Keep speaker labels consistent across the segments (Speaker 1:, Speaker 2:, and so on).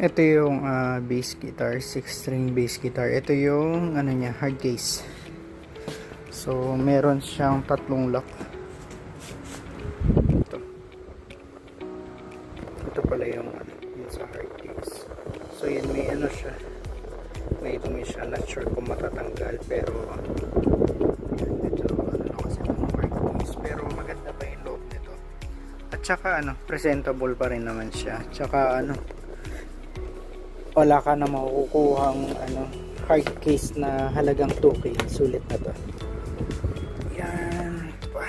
Speaker 1: Ito yung bass guitar, 6 string bass guitar. Ito yung ano niya, hard case. So meron siyang tatlong lock. Ito. Ito pala yung ano, yung sa hard case. So yan, may ano siya. May dumi siya, not sure kung matatanggal, pero ito ano na kasi yung hard case. Pero maganda pa yung loob nito. At saka ano, presentable pa rin naman siya. Tsaka ano, wala ka na makukuhang ano, hard case na halagang 2K. Sulit na to. Yan. Ito pa.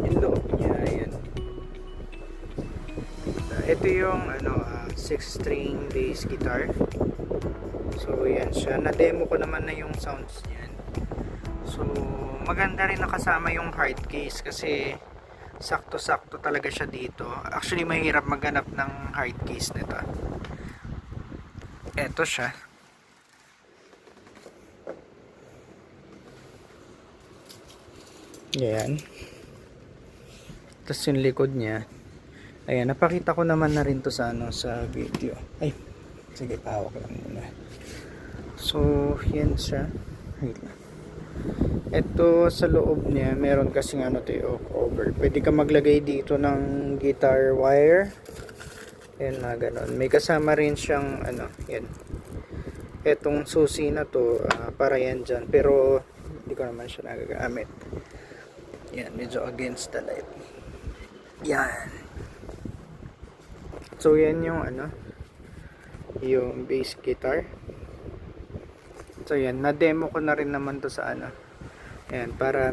Speaker 1: Yung loob niya. Yan. Ito yung ano, 6 string bass guitar. So yan siya. Na-demo ko naman na yung sounds niyan. So maganda rin nakasama yung hard case kasi sakto-sakto talaga siya dito. Actually, mahirap maghanap ng hard case nito. Eto siya. Ayan. Tapos yung likod niya. Ayan, napakita ko naman na rin to sa ano, sa video. Ay, sige, pahawak lang muna. So, yan siya. Wait lang. Ito sa loob niya, meron kasing ano to, cover. Pwede ka maglagay dito ng guitar wire. Yan na ganon. May kasama rin siyang ano, yan. Etong susi na to, para yan dyan. Pero hindi ko naman siya nagagamit. Yan, medyo against the light. Yan. So yan yung ano, yung bass guitar. So yan, na-demo ko na rin naman to sa ano. Ayan, para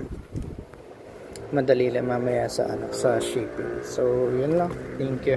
Speaker 1: madali lang mamaya sa ano, sa shipping. So, yun lang. Thank you.